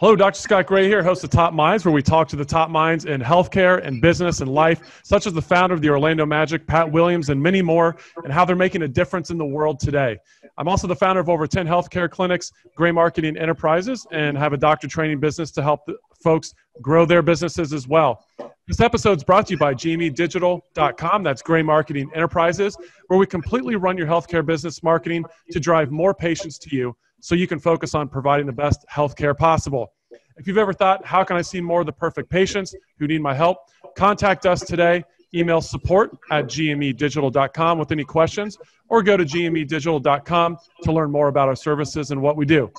Hello, Dr. Scott Gray here, host of Top Minds, where we talk to the top minds in healthcare and business and life, such as the founder of the Orlando Magic, Pat Williams, and many more, and how they're making a difference in the world today. I'm also the founder of over 10 healthcare clinics, Gray Marketing Enterprises, and have a doctor training business to help folks grow their businesses as well. This episode is brought to you by gmedigital.com. That's Gray Marketing Enterprises, where we completely run your healthcare business marketing to drive more patients to you so you can focus on providing the best healthcare possible. If you've ever thought, how can I see more of the perfect patients who need my help? Contact us today. Email support@gmedigital.com with any questions, or go to gmedigital.com to learn more about our services and what we do.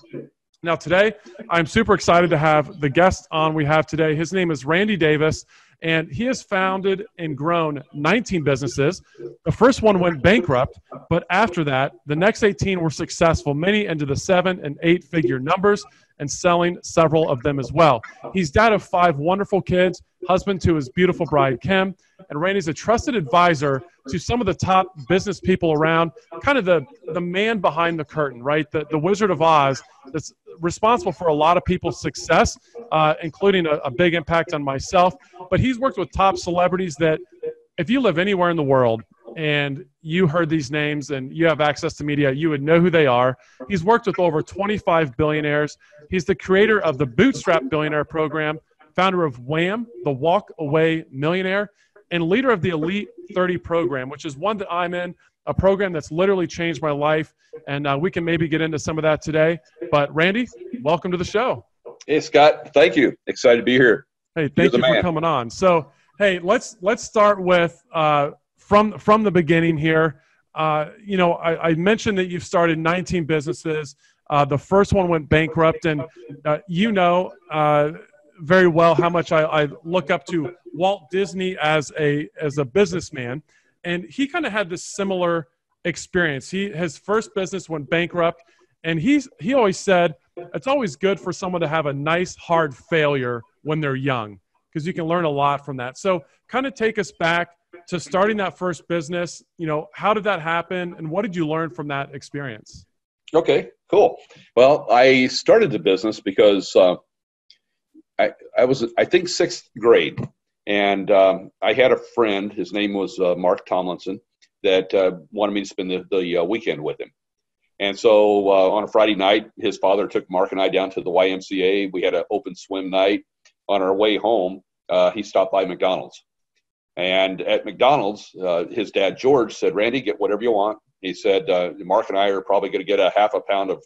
Now today, I'm super excited to have the guest on we have today. His name is Randy Davis, and he has founded and grown 19 businesses. The first one went bankrupt, but after that, the next 18 were successful, many into the 7- and 8-figure numbers, and selling several of them as well. He's dad of 5 wonderful kids, husband to his beautiful bride, Kim, and Randy's a trusted advisor to some of the top business people around, kind of the man behind the curtain, right? The Wizard of Oz that's responsible for a lot of people's success, including a big impact on myself. But he's worked with top celebrities that if you live anywhere in the world and you heard these names and you have access to media, you would know who they are. He's worked with over 25 billionaires. He's the creator of the Bootstrap Billionaire program, founder of Wham, the Walk Away Millionaire, and leader of the Elite 30 program, which is one that I'm in, a program that's literally changed my life. And we can maybe get into some of that today. But Randy, welcome to the show. Hey, Scott. Thank you. Excited to be here. Hey, thank you for coming on. So, hey, let's start with from the beginning here. I mentioned that you've started 19 businesses. The first one went bankrupt, and very well how much I look up to Walt Disney as a businessman, and he kind of had this similar experience. His first business went bankrupt, and he always said it's always good for someone to have a nice hard failure when they're young, because you can learn a lot from that. So kind of take us back to starting that first business. How did that happen, and what did you learn from that experience? Okay, cool. Well, I started the business because I was, I think, 6th grade, and I had a friend. His name was Mark Tomlinson, that wanted me to spend the weekend with him. And so on a Friday night, his father took Mark and I down to the YMCA. We had an open swim night. On our way home, he stopped by McDonald's. And at McDonald's, his dad, George, said, "Randy, get whatever you want." He said, "Mark and I are probably going to get a half a pound of,"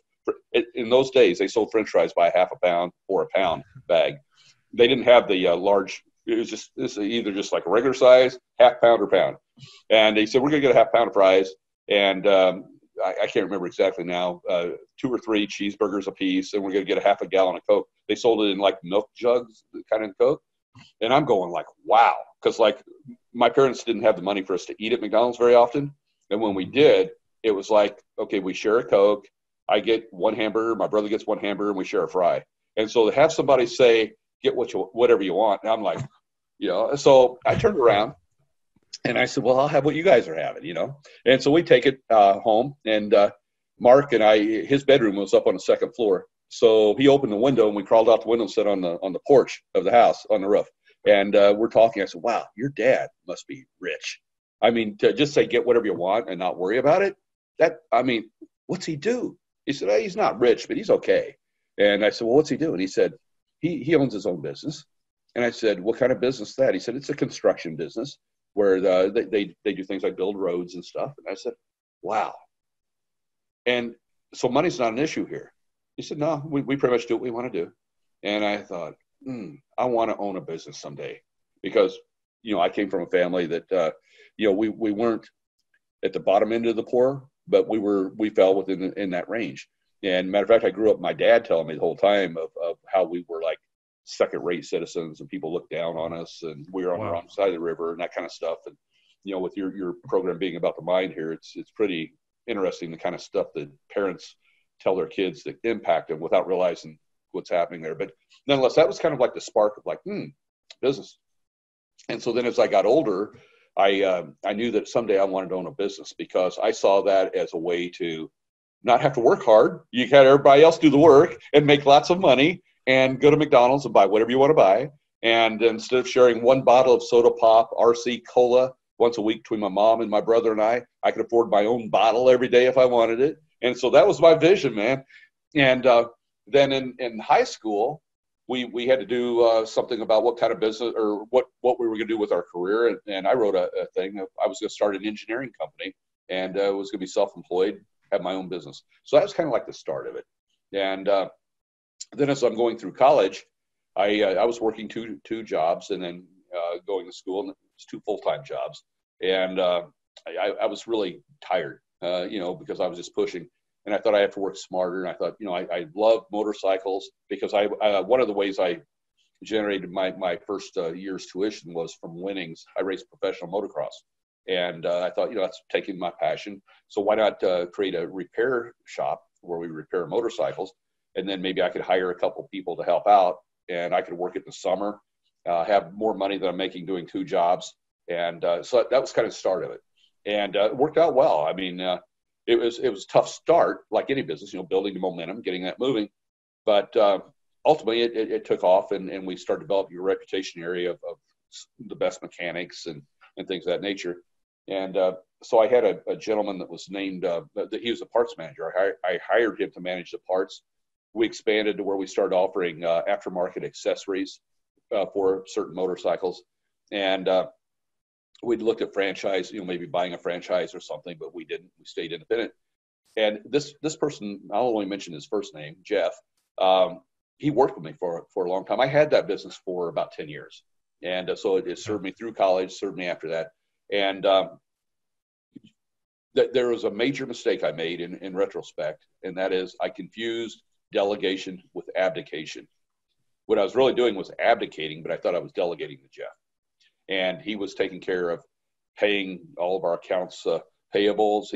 in those days, they sold French fries by a half a pound or a pound bag. They didn't have the large, it was just, this is either just like a regular size, half pound or pound. And he said, "We're going to get a half pound of fries. And I can't remember exactly now, 2 or 3 cheeseburgers a piece, and we're going to get a half a gallon of Coke." They sold it in like milk jugs, kind of Coke. And I'm going like, wow. Because like my parents didn't have the money for us to eat at McDonald's very often. And when we did, it was like, okay, we share a Coke. I get 1 hamburger. My brother gets 1 hamburger, and we share a fry. And so to have somebody say, "Get whatever you want." And I'm like, so I turned around and I said, "Well, I'll have what you guys are having, And so we take it home, and Mark and I, his bedroom was up on the 2nd floor. So he opened the window, and we crawled out the window and sat on the porch of the house on the roof. And we're talking. I said, "Wow, your dad must be rich. I mean, to just say get whatever you want and not worry about it, what's he do?" He said, "He's not rich, but he's okay." And I said, "Well, what's he do?" And he said, he owns his own business. And I said, "What kind of business is that?" He said, "It's a construction business where they do things like build roads and stuff." And I said, "Wow." And so money's not an issue here. He said, "No, we pretty much do what we want to do." And I thought, I want to own a business someday, because, I came from a family that, we weren't at the bottom end of the poor, but we fell within in that range. And matter of fact, I grew up, my dad telling me the whole time of how we were like second-rate citizens, and people looked down on us, and we were on the wrong side of the river and that kind of stuff. And, with your program being about the mind here, it's pretty interesting, the kind of stuff that parents tell their kids that impact them without realizing what's happening there. But nonetheless, that was kind of like the spark of like, business. And so then as I got older, I knew that someday I wanted to own a business, because I saw that as a way to not have to work hard. You had everybody else do the work and make lots of money, and go to McDonald's and buy whatever you want to buy. And instead of sharing one bottle of soda pop, RC Cola once a week between my mom and my brother and I could afford my own bottle every day if I wanted it. And so that was my vision, man. And then in high school, we had to do something about what kind of business or what we were going to do with our career. And I wrote a thing. I was going to start an engineering company and was going to be self-employed, have my own business. So that was kind of like the start of it. And then as I'm going through college, I was working two jobs and then going to school, and it was 2 full-time jobs. And I was really tired, because I was just pushing. And I thought I have to work smarter. And I thought, I love motorcycles because one of the ways I generated my first year's tuition was from winnings. I raced professional motocross. And I thought, that's taking my passion. So why not create a repair shop where we repair motorcycles? And then maybe I could hire a couple people to help out, and I could work in the summer, have more money than I'm making doing 2 jobs. And so that was kind of the start of it. And it worked out well. I mean, it was a tough start, like any business, building the momentum, getting that moving. But ultimately, it took off, and we started developing a reputation area of the best mechanics and things of that nature. And so I had a gentleman that was named, he was a parts manager. I hired him to manage the parts. We expanded to where we started offering aftermarket accessories for certain motorcycles. And we'd looked at franchise, maybe buying a franchise or something, but we didn't. We stayed independent. And this person, I'll only mention his first name, Jeff. He worked with me for a long time. I had that business for about 10 years. And so it served me through college, served me after that. And there was a major mistake I made in retrospect, and that is I confused delegation with abdication. What I was really doing was abdicating, but I thought I was delegating to Jeff. And he was taking care of paying all of our accounts payables.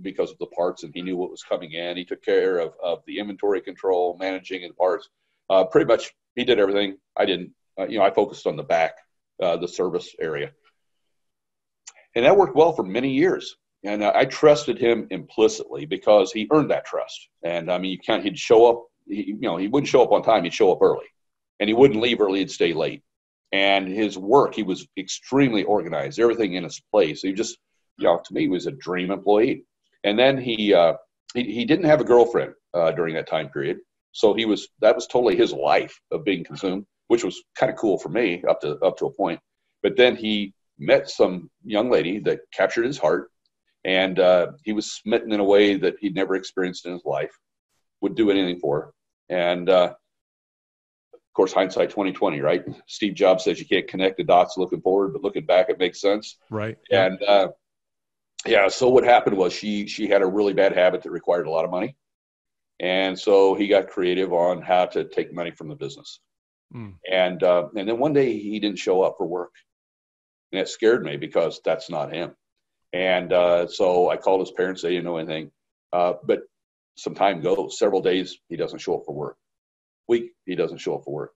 Because of the parts, and he knew what was coming in. He took care of the inventory control, managing the parts. Pretty much, he did everything. I didn't. I focused on the back, the service area, and that worked well for many years. And I trusted him implicitly because he earned that trust. And I mean, you can't. He'd show up. He wouldn't show up on time. He'd show up early, and he wouldn't leave early. He'd stay late. And his work, he was extremely organized. Everything in his place. He just, to me, he was a dream employee. And then he didn't have a girlfriend during that time period. So that was totally his life of being consumed, which was kind of cool for me up to a point. But then he met some young lady that captured his heart. And he was smitten in a way that he'd never experienced in his life, would do anything for her. And, of course, hindsight 2020, right? Steve Jobs says you can't connect the dots looking forward, but looking back, it makes sense. Right. And, so what happened was she had a really bad habit that required a lot of money. And so he got creative on how to take money from the business. And then one day he didn't show up for work. And it scared me because that's not him. And so I called his parents. They didn't know anything. But some time goes, several days, he doesn't show up for work. Week, he doesn't show up for work.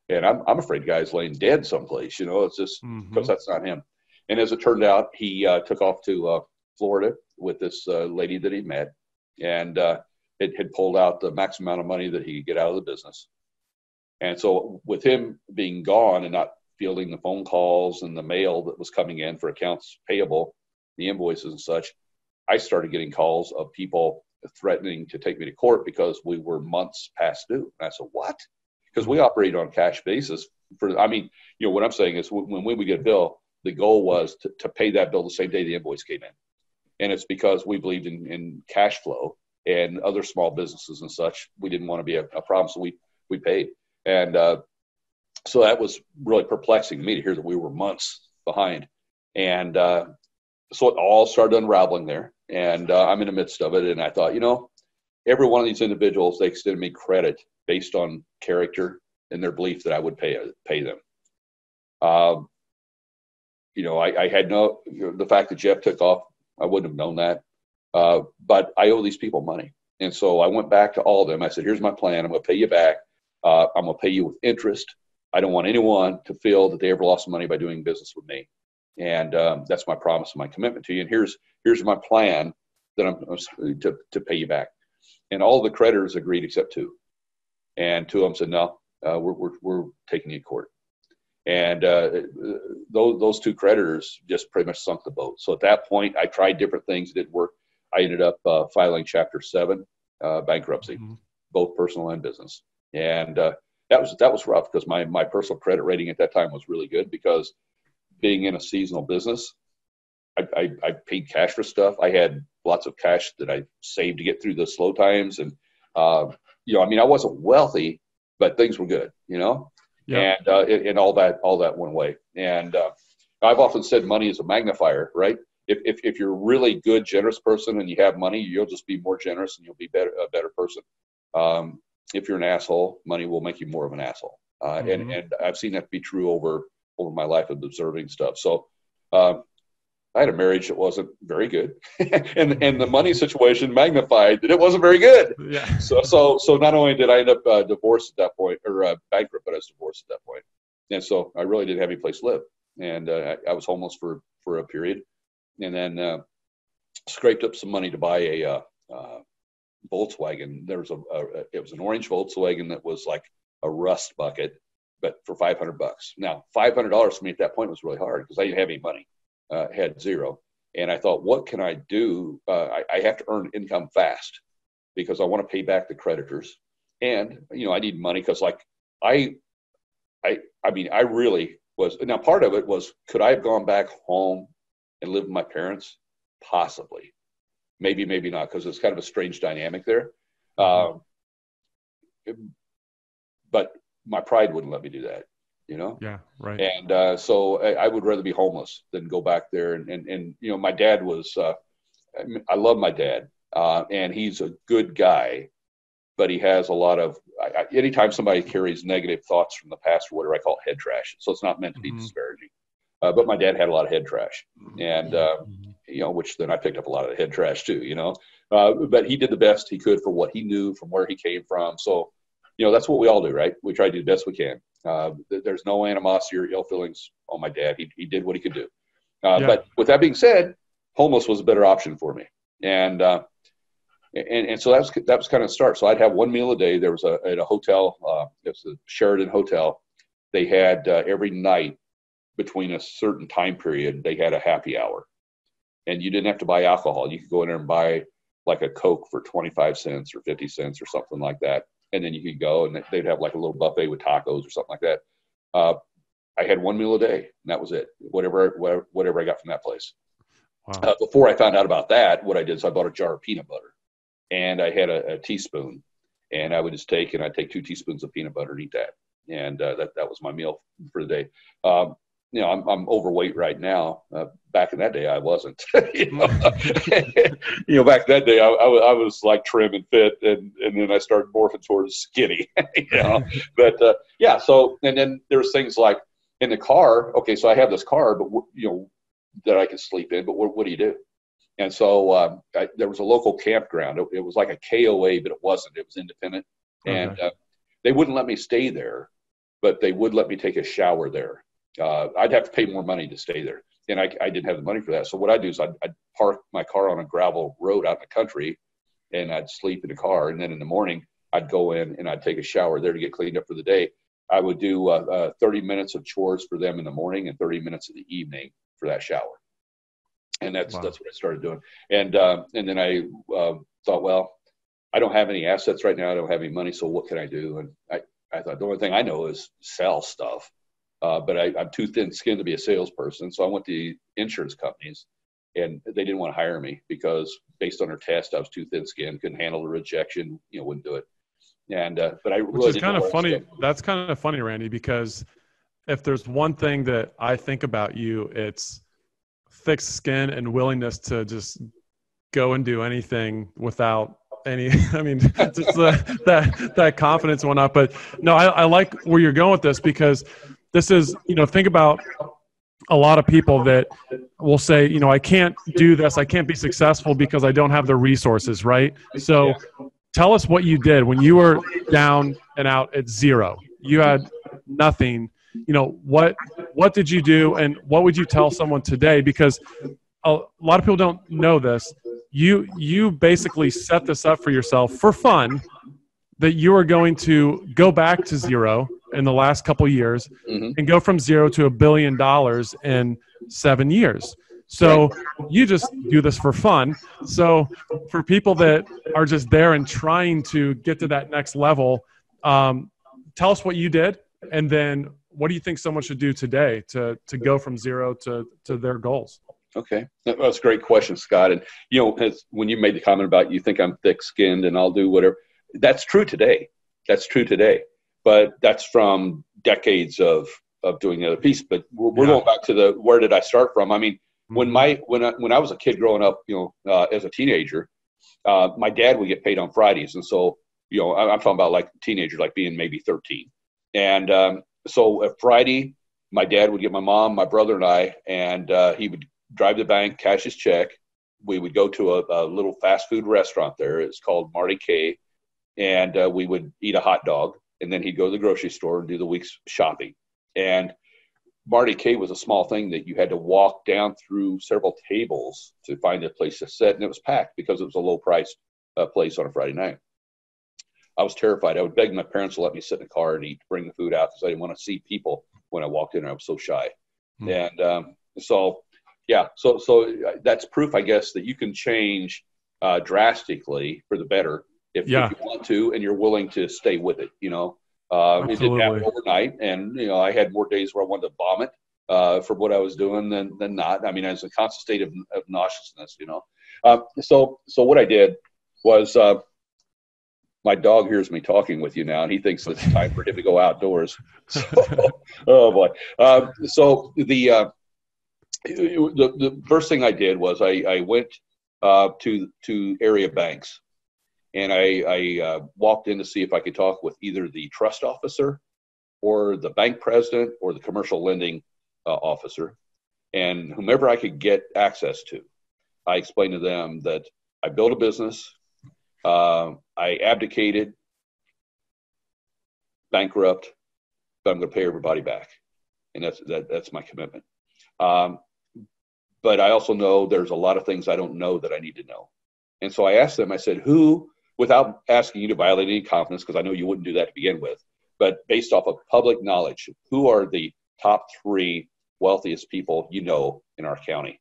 And I'm afraid guy's laying dead someplace, it's just because that's not him. And as it turned out, he took off to Florida with this lady that he met. And it had pulled out the maximum amount of money that he could get out of the business. And so with him being gone and not fielding the phone calls and the mail that was coming in for accounts payable, the invoices and such, I started getting calls of people threatening to take me to court because we were months past due. And I said, what? Because we operate on a cash basis. What I'm saying is when we would get a bill, the goal was to pay that bill the same day the invoice came in. And it's because we believed in cash flow, and other small businesses and such, we didn't want to be a problem. So we paid. And so that was really perplexing to me to hear that we were months behind. And so it all started unraveling there. And I'm in the midst of it. And I thought, every one of these individuals, they extended me credit based on character and their belief that I would pay them. I had the fact that Jeff took off, I wouldn't have known that. But I owe these people money. And so I went back to all of them. I said, here's my plan. I'm going to pay you back. I'm going to pay you with interest. I don't want anyone to feel that they ever lost money by doing business with me. And that's my promise and my commitment to you. And here's my plan that I'm to pay you back. And all the creditors agreed except 2. And 2 of them said, no, we're taking you to court. And those two creditors just pretty much sunk the boat. So at that point, I tried different things. It didn't work. I ended up filing Chapter 7 bankruptcy, both personal and business. And that was rough because my personal credit rating at that time was really good because being in a seasonal business, I paid cash for stuff. I had lots of cash that I saved to get through the slow times. And, I wasn't wealthy, but things were good, Yeah. And all that went away. And I've often said money is a magnifier, right? If you're a really good, generous person and you have money, you'll just be more generous and you'll be a better person. If you're an asshole, money will make you more of an asshole. And I've seen that be true over my life of observing stuff. So I had a marriage that wasn't very good, and the money situation magnified that it wasn't very good. Yeah. So not only did I end up divorced at that point, or bankrupt, but I was divorced at that point, and so I really didn't have any place to live, and I was homeless for a period, and then scraped up some money to buy a Volkswagen. There was it was an orange Volkswagen that was like a rust bucket, but for $500. Now $500 for me at that point was really hard because I didn't have any money. Had zero. And I thought, what can I do? I have to earn income fast because I want to pay back the creditors. And, I need money because I really was. Now, part of it was, could I have gone back home and lived with my parents? Possibly. Maybe, maybe not, because it's kind of a strange dynamic there. But my pride wouldn't let me do that. Yeah, right. And so I would rather be homeless than go back there. And my dad was, I love my dad, and he's a good guy, but he has a lot of, anytime somebody carries negative thoughts from the past or whatever, I call it head trash. So it's not meant to be disparaging. But my dad had a lot of head trash, and, which then I picked up a lot of the head trash too, but he did the best he could for what he knew from where he came from. So, that's what we all do, right? We try to do the best we can. There's no animosity or ill feelings on my dad. He did what he could do. But with that being said, homeless was a better option for me. And so that was kind of the start. So I'd have one meal a day. There was at a hotel, it was a Sheraton hotel. They had every night between a certain time period, they had a happy hour. And you didn't have to buy alcohol. You could go in there and buy like a Coke for 25 cents or 50 cents or something like that. And then you could go and they'd have like a little buffet with tacos or something like that. I had one meal a day, and that was it. Whatever I got from that place. Wow. Before I found out about that, what I did is I bought a jar of peanut butter, and I had a teaspoon, and I would just take 2 teaspoons of peanut butter and eat that, and that was my meal for the day. I'm overweight right now. Back in that day, I wasn't. Back that day, I was like trim and fit, and then I started morphing towards skinny. But So and then there's things like in the car. Okay, so I have this car, but that I can sleep in. But what do you do? And so there was a local campground. It was like a KOA, but it wasn't. It was independent, and they wouldn't let me stay there, but they would let me take a shower there. I'd have to pay more money to stay there, and I didn't have the money for that. So what I'd do is I'd park my car on a gravel road out in the country, and I'd sleep in the car. And then in the morning, I'd go in and I'd take a shower there to get cleaned up for the day. I would do 30 minutes of chores for them in the morning and 30 minutes in the evening for that shower. And that's what I started doing. And then I thought, well, I don't have any assets right now. I don't have any money. So what can I do? And I thought the only thing I know is sell stuff. But I'm too thin-skinned to be a salesperson. So I went to insurance companies, and they didn't want to hire me because based on their test, I was too thin-skinned, couldn't handle the rejection, wouldn't do it. And but I really, which is kind of funny. That's kind of funny, Randy, because if there's one thing that I think about you, it's thick skin and willingness to just go and do anything without any, just that confidence and whatnot. But no, I like where you're going with this, because this is, think about a lot of people that will say, I can't do this. I can't be successful because I don't have the resources, right? So tell us what you did when you were down and out at zero. You had nothing. What did you do, and what would you tell someone today? Because a lot of people don't know this. You basically set this up for yourself for fun, that you are going to go back to zero in the last couple of years and go from zero to $1 billion in 7 years. So you just do this for fun. So for people that are just there and trying to get to that next level, tell us what you did, and then what do you think someone should do today to go from zero to their goals? Okay. That's a great question, Scott. And, when you made the comment about you think I'm thick-skinned and I'll do whatever, that's true today. But that's from decades of doing the other piece. But we're going back to where did I start from? I mean, when I was a kid growing up, as a teenager, my dad would get paid on Fridays. And so, I'm talking about like teenager, like being maybe 13. And so a Friday, my dad would get my mom, my brother, and I, and he would drive to the bank, cash his check. We would go to a little fast food restaurant there. It's called Marty K. And we would eat a hot dog. And then he'd go to the grocery store and do the week's shopping. And Marty K was a small thing that you had to walk down through several tables to find a place to sit. And it was packed because it was a low-priced place on a Friday night. I was terrified. I would beg my parents to let me sit in the car and bring the food out because I didn't want to see people when I walked in. I was so shy. And so that's proof, I guess, that you can change drastically for the better if you want to, and you're willing to stay with it. It didn't happen overnight, and I had more days where I wanted to vomit for what I was doing than not. I mean, I was in a constant state of nauseousness. So what I did was. My dog hears me talking with you now, and he thinks it's time for him to go outdoors. So, oh boy! So the first thing I did was I went to area banks, and I walked in to see if I could talk with either the trust officer, or the bank president, or the commercial lending officer, and whomever I could get access to. I explained to them that I built a business. I abdicated, bankrupt, but I'm going to pay everybody back, and that's my commitment. But I also know there's a lot of things I don't know that I need to know, and so I asked them. I said, "Who?" Without asking you to violate any confidence, because I know you wouldn't do that to begin with, but based off of public knowledge, who are the top 3 wealthiest people in our county?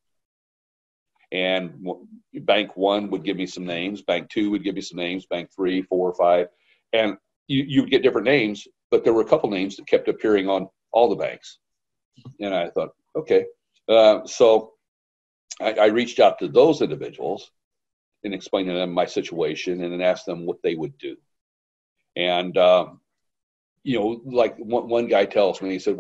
And bank 1 would give me some names. Bank 2 would give me some names. Bank 3, 4, 5. And you would get different names, but there were a couple names that kept appearing on all the banks. And I thought, okay. So I reached out to those individuals and explained to them my situation and then asked them what they would do. And, like one guy tells me, he said,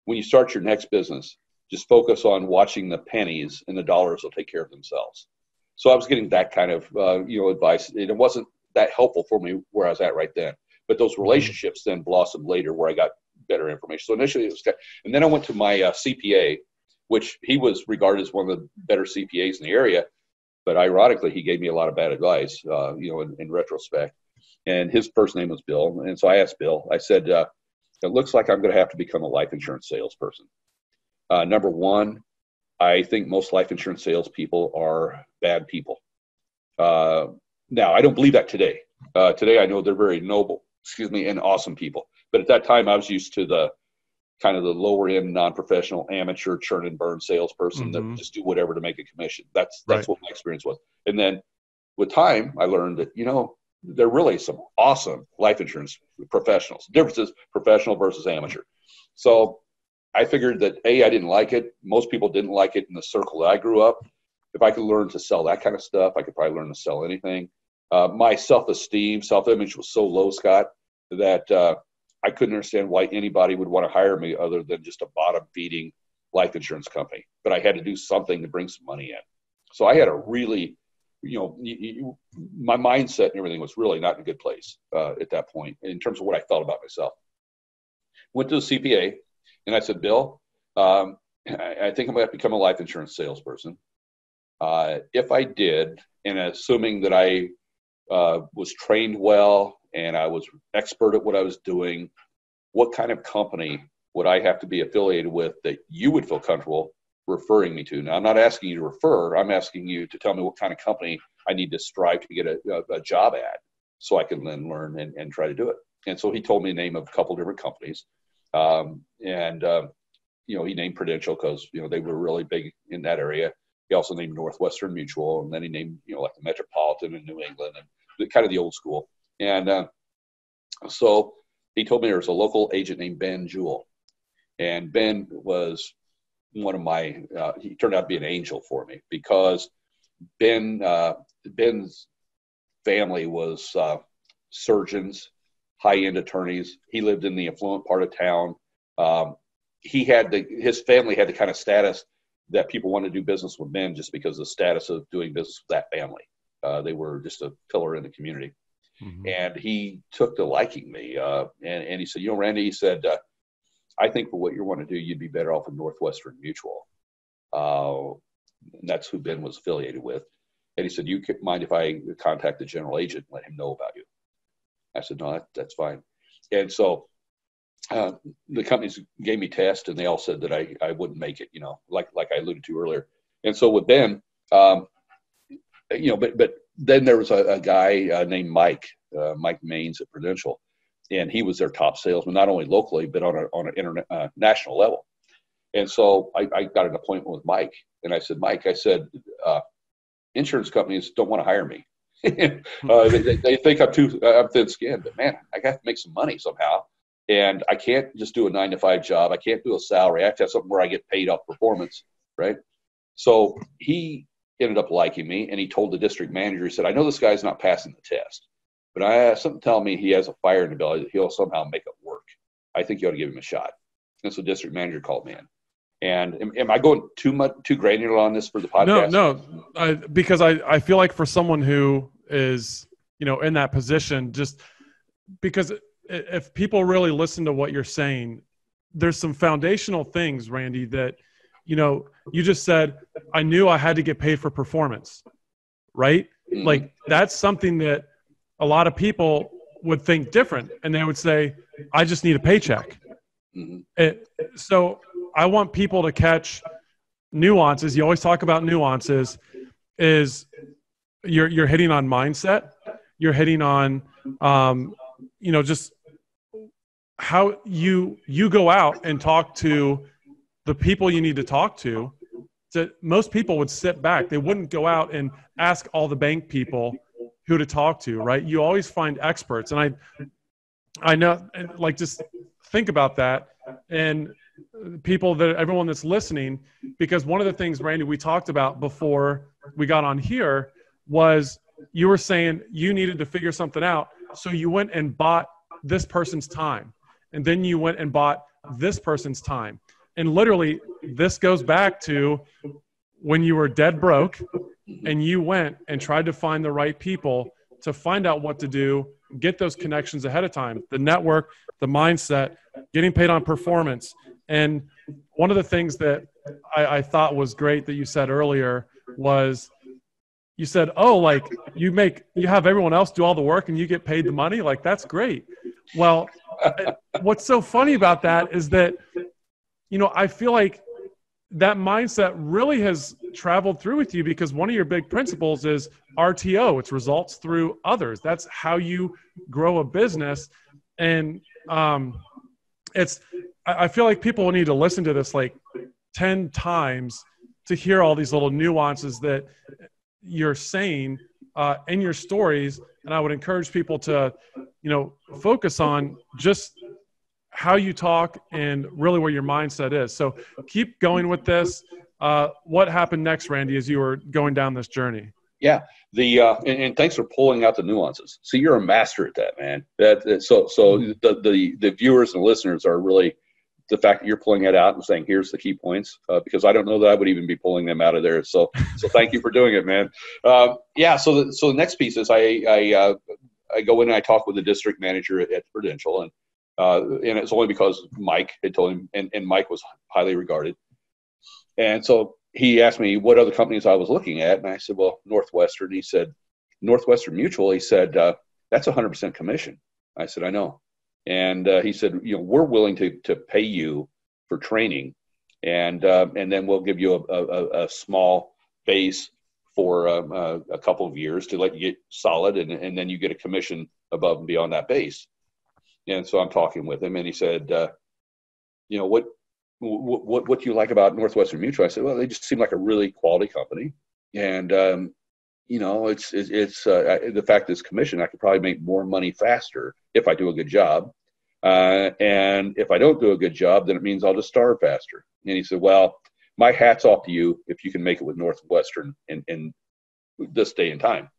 when you start your next business, just focus on watching the pennies, and the dollars will take care of themselves. So I was getting that kind of, advice. And it wasn't that helpful for me where I was at right then. But those relationships then blossomed later where I got better information. So initially it was, and then I went to my CPA, which he was regarded as one of the better CPAs in the area. But ironically, he gave me a lot of bad advice, in retrospect. And his first name was Bill. And so I asked Bill, I said, it looks like I'm going to have to become a life insurance salesperson. Number 1, I think most life insurance salespeople are bad people. Now, I don't believe that today. Today, I know they're very noble, and awesome people. But at that time, I was used to the kind of the lower end, non-professional, amateur, churn and burn salesperson that just do whatever to make a commission. That's what my experience was. And then with time, I learned that, there are really some awesome life insurance professionals. The difference is professional versus amateur. So I figured that, I didn't like it. Most people didn't like it in the circle that I grew up. If I could learn to sell that kind of stuff, I could probably learn to sell anything. My self-esteem, self-image was so low, Scott, that I couldn't understand why anybody would want to hire me other than just a bottom-feeding life insurance company. But I had to do something to bring some money in. So I had a really, my mindset and everything was really not in a good place at that point in terms of what I felt about myself. Went to the CPA. And I said, Bill, I think I'm going to become a life insurance salesperson. If I did, and assuming that I was trained well and I was expert at what I was doing, what kind of company would I have to be affiliated with that you would feel comfortable referring me to? Now, I'm not asking you to refer. I'm asking you to tell me what kind of company I need to strive to get a job at. so I can then learn and try to do it. And so he told me the name of a couple different companies. He named Prudential because, they were really big in that area. He also named Northwestern Mutual, and then he named, like the Metropolitan in New England, and kind of the old school. And so he told me there was a local agent named Ben Jewell. And Ben was one of my, he turned out to be an angel for me, because Ben's family was surgeons, high-end attorneys. He lived in the affluent part of town. His family had the kind of status that people wanted to do business with Ben just because of the status of doing business with that family. They were just a pillar in the community. Mm-hmm. And he took to liking me. And he said, Randy, he said, I think for what you want to do, you'd be better off with Northwestern Mutual. And that's who Ben was affiliated with. And he said, you mind if I contact the general agent and let him know about you? I said, no, that's fine. And so the companies gave me tests, and they all said that I wouldn't make it, like I alluded to earlier. And so with Ben, but then there was a guy named Mike Maines at Prudential, and he was their top salesman, not only locally, but on an national level. And so I got an appointment with Mike, and I said, Mike, insurance companies don't want to hire me. They think I'm thin-skinned, but man, I got to make some money somehow. And I can't just do a 9-to-5 job. I can't do a salary. I have to have something where I get paid off performance, right? So he ended up liking me, and he told the district manager, he said, I know this guy's not passing the test, but I have something telling me he has a fire in the belly that he'll somehow make it work. I think you ought to give him a shot. And so district manager called me in. And am I going too granular on this for the podcast? No, because I feel like for someone who is, in that position, just because if people really listen to what you're saying, there's some foundational things, Randy, that, you just said, I knew I had to get paid for performance, right? Mm-hmm. Like that's something that a lot of people would think different, and they would say, I just need a paycheck. Mm-hmm. So I want people to catch nuances. You always talk about nuances. Is you're hitting on mindset. You're hitting on, just how you go out and talk to the people you need to talk to. So most people would sit back. They wouldn't go out and ask all the bank people who to talk to, right? You always find experts. And I know, like, just think about that. And everyone that's listening, because one of the things, Randy, we talked about before we got on here was you were saying you needed to figure something out. So you went and bought this person's time. And then you went and bought this person's time. And literally, this goes back to when you were dead broke and you went and tried to find the right people to find out what to do, get those connections ahead of time, the network, the mindset, getting paid on performance. And one of the things that I thought was great that you said earlier was you said, oh, like you have everyone else do all the work and you get paid the money. Like, that's great. Well, what's so funny about that is that, I feel like that mindset really has traveled through with you, because one of your big principles is RTO. It's results through others. That's how you grow a business. And I feel like people will need to listen to this like 10 times to hear all these little nuances that you're saying in your stories. And I would encourage people to, focus on just how you talk and really where your mindset is. So keep going with this. What happened next, Randy, as you were going down this journey? Yeah. And thanks for pulling out the nuances. See, you're a master at that, man. So the viewers and listeners are really, the fact that you're pulling it out and saying, here's the key points, because I don't know that I would even be pulling them out of there. So thank you for doing it, man. So the next piece is I go in and I talk with the district manager at Prudential, and it's only because Mike had told him, and Mike was highly regarded. And so he asked me what other companies I was looking at. And I said, well, Northwestern. He said, Northwestern Mutual. He said, that's 100% commission. I said, I know. And he said, we're willing to pay you for training. And then we'll give you a small base for a couple of years to let you get solid, and then you get a commission above and beyond that base. And so I'm talking with him, and he said, what do you like about Northwestern Mutual? I said, well, they just seem like a really quality company, and it's the fact that it's commission, I could probably make more money faster if I do a good job. And if I don't do a good job, then it means I'll just starve faster. And he said, well, my hat's off to you if you can make it with Northwestern in this day and time.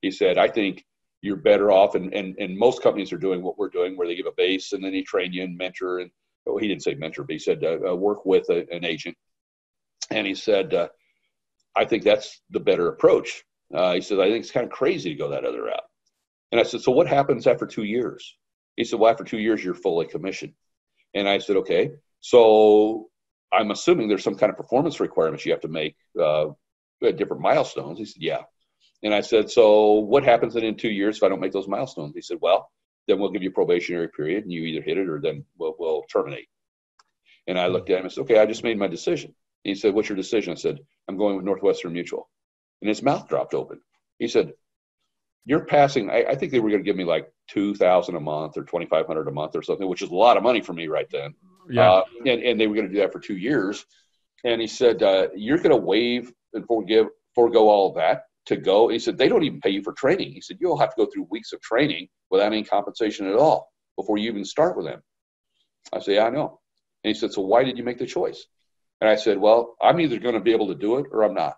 He said, I think you're better off, and most companies are doing what we're doing, where they give a base and then they train you and mentor. And he didn't say mentor, but he said work with an agent. And he said, I think that's the better approach. He said, I think it's kind of crazy to go that other route. And I said, so what happens after 2 years? He said, well, after 2 years, you're fully commissioned. And I said, okay, so I'm assuming there's some kind of performance requirements you have to make at different milestones. He said, yeah. And I said, so what happens in 2 years if I don't make those milestones? He said, well, then we'll give you a probationary period, and you either hit it or then we'll terminate. And I looked at him and said, okay, I just made my decision. He said, what's your decision? I said, I'm going with Northwestern Mutual. And his mouth dropped open. He said, you're passing, I think they were going to give me like $2,000 a month or $2,500 a month or something, which is a lot of money for me right then. Yeah. And they were going to do that for 2 years. And he said, you're going to waive and forego all of that to go. He said, they don't even pay you for training. He said, you'll have to go through weeks of training without any compensation at all before you even start with them. I said, yeah, I know. And he said, so why did you make the choice? And I said, well, I'm either going to be able to do it or I'm not.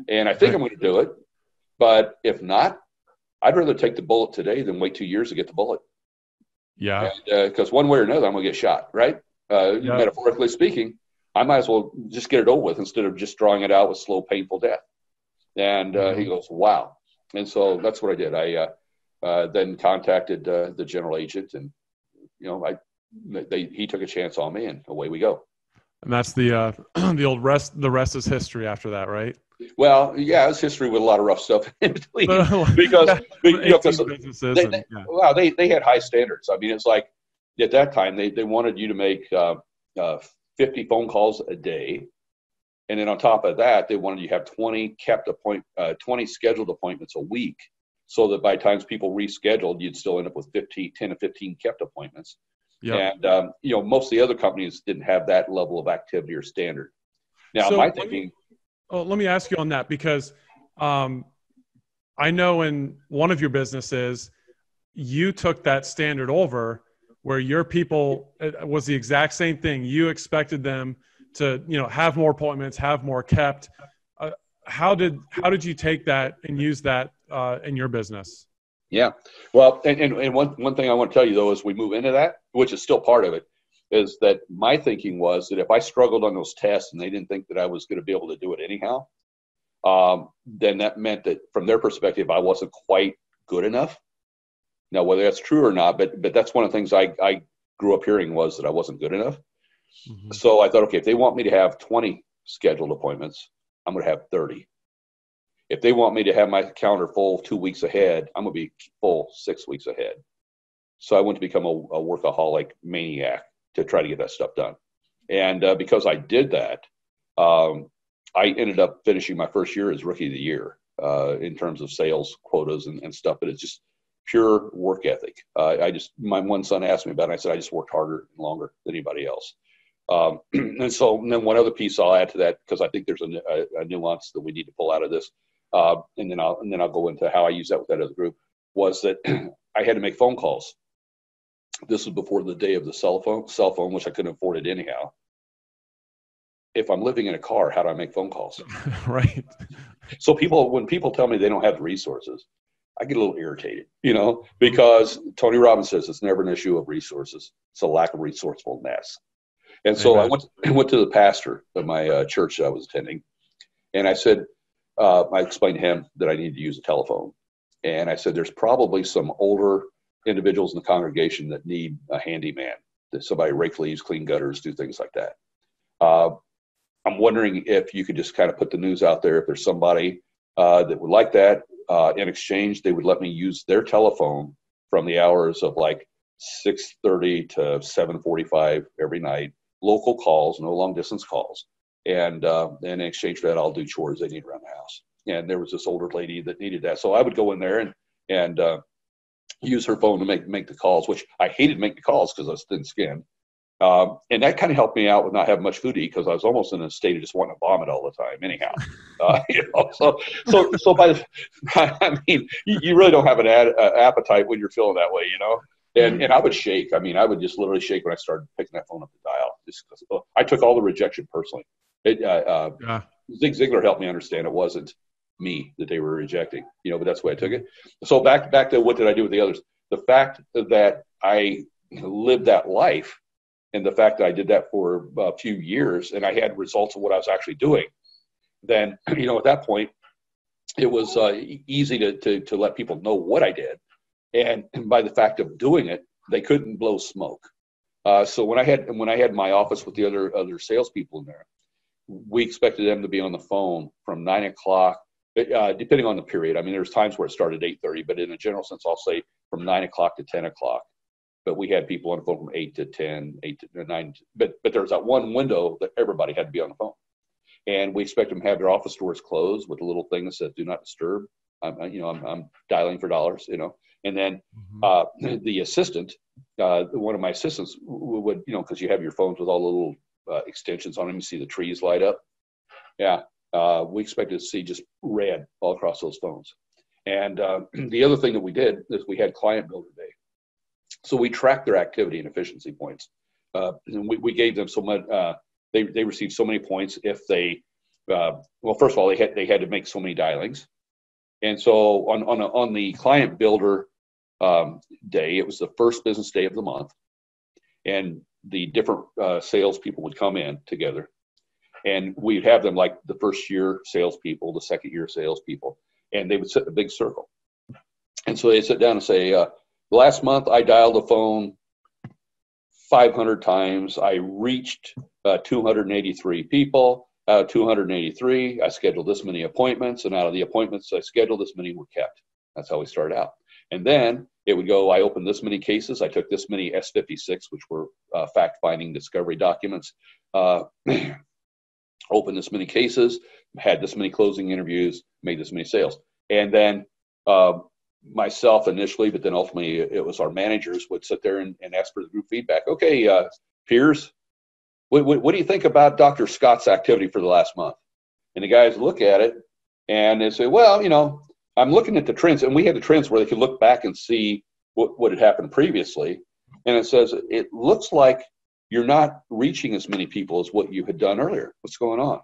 And I think I'm going to do it. But if not, I'd rather take the bullet today than wait 2 years to get the bullet. Yeah. Because one way or another, I'm going to get shot, right? Metaphorically speaking, I might as well just get it over with instead of just drawing it out with slow, painful death. And he goes, wow. And so that's what I did. I then contacted the general agent, and he took a chance on me, and away we go. And that's the old rest. The rest is history after that, right? Well, yeah, it's history with a lot of rough stuff in between because they had high standards. I mean, it's like at that time they wanted you to make 50 phone calls a day, and then on top of that, they wanted you to have 20 scheduled appointments a week, so that by times people rescheduled, you'd still end up with 10 to 15 kept appointments. Yep. And most of the other companies didn't have that level of activity or standard. Now, so my thinking. Let me ask you on that, because I know in one of your businesses, you took that standard over where your people, it was the exact same thing. You expected them to, have more appointments, have more kept. How did you take that and use that in your business? Yeah. Well, and one thing I want to tell you, though, as we move into that, which is still part of it, is that my thinking was that if I struggled on those tests and they didn't think that I was going to be able to do it anyhow, then that meant that from their perspective, I wasn't quite good enough. Now, whether that's true or not, but that's one of the things I grew up hearing was that I wasn't good enough. Mm-hmm. So I thought, okay, if they want me to have 20 scheduled appointments, I'm going to have 30. If they want me to have my calendar full 2 weeks ahead, I'm going to be full 6 weeks ahead. So I went to become a workaholic maniac to try to get that stuff done. And because I did that, I ended up finishing my first year as Rookie of the Year in terms of sales quotas and stuff. But it's just pure work ethic. My one son asked me about it. And I said, I just worked harder and longer than anybody else. And then one other piece I'll add to that, because I think there's a nuance that we need to pull out of this. And then I'll go into how I use that with that other group, was that I had to make phone calls. This was before the day of the cell phone, which I couldn't afford it anyhow. If I'm living in a car, how do I make phone calls? Right. So when people tell me they don't have the resources, I get a little irritated, because Tony Robbins says it's never an issue of resources. It's a lack of resourcefulness. And so I went to the pastor of my church that I was attending, and I said, I explained to him that I needed to use a telephone. And I said, there's probably some older individuals in the congregation that need a handyman, that somebody rake leaves, clean gutters, do things like that. I'm wondering if you could just kind of put the news out there. If there's somebody that would like that, in exchange, they would let me use their telephone from the hours of like 6:30 to 7:45 every night, local calls, no long distance calls. And in exchange for that, I'll do chores they need around the house. and there was this older lady that needed that. So I would go in there and use her phone to make the calls, which I hated making the calls because I was thin-skinned. And that kind of helped me out with not having much food to eat because I was almost in a state of just wanting to vomit all the time anyhow. So by the, I mean, you really don't have an appetite when you're feeling that way, And I would shake. I mean, I would just literally shake when I started picking that phone up to dial. Just 'cause, I took all the rejection personally. Zig Ziglar helped me understand it wasn't me that they were rejecting, but that's the way I took it. So back to what did I do with the others? The fact that I lived that life and the fact that I did that for a few years and I had results of what I was actually doing, then, at that point, it was easy to let people know what I did. And by the fact of doing it, they couldn't blow smoke. So when I had my office with the other salespeople in there, we expected them to be on the phone from 9 o'clock, depending on the period. I mean, there's times where it started at 8:30, but in a general sense, I'll say from 9 o'clock to 10 o'clock. But we had people on the phone from 8 to 10, 8 to 9. But there was that one window that everybody had to be on the phone. And we expect them to have their office doors closed with a little thing that says "Do not disturb." I'm dialing for dollars, And then the assistant, one of my assistants would, because you have your phones with all the little extensions on them, you see the trees light up. Yeah, we expected to see just red all across those phones. And the other thing that we did is we had client builder day. So we tracked their activity and efficiency points. And we gave them so much, they received so many points if they, well, first of all, they had to make so many dialings. And so on the client builder day, it was the first business day of the month. And the different salespeople would come in together. And we'd have them like the first year salespeople, the second year salespeople, and they would sit in a big circle. And so they sit down and say, last month I dialed the phone 500 times. I reached 283 people. Out of 283, I scheduled this many appointments, and out of the appointments I scheduled, this many were kept. That's how we started out. And then it would go, I opened this many cases. I took this many S56, which were fact-finding discovery documents, opened this many cases, had this many closing interviews, made this many sales. And then myself initially, but then ultimately it was our managers would sit there and ask for the group feedback. Okay, peers, what do you think about Dr. Scott's activity for the last month? And the guys look at it and they say, well, I'm looking at the trends, and we had the trends where they could look back and see what had happened previously. And it says, it looks like you're not reaching as many people as what you had done earlier. What's going on?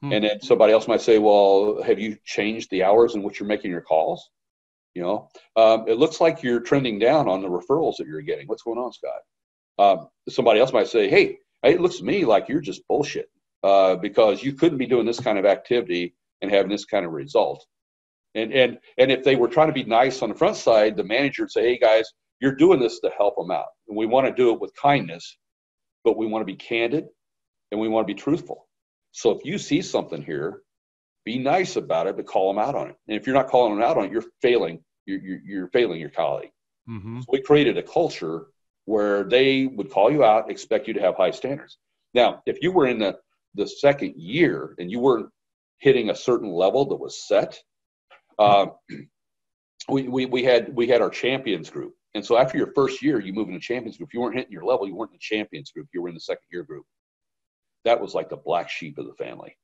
And then somebody else might say, well, have you changed the hours in which you're making your calls? It looks like you're trending down on the referrals that you're getting. What's going on, Scott? Somebody else might say, hey, it looks to me like you're just bullshit because you couldn't be doing this kind of activity and having this kind of result. And if they were trying to be nice on the front side, the manager would say, hey, guys, you're doing this to help them out. And we want to do it with kindness, but we want to be candid and we want to be truthful. So if you see something here, be nice about it, but call them out on it. And if you're not calling them out on it, you're failing. You're failing your colleague. Mm-hmm. So we created a culture where they would call you out, expect you to have high standards. Now, if you were in the second year and you weren't hitting a certain level that was set, we had our champions group. And so after your first year, you move in the champions group. If you weren't hitting your level, you weren't in the champions group. You were in the second year group. That was like the black sheep of the family.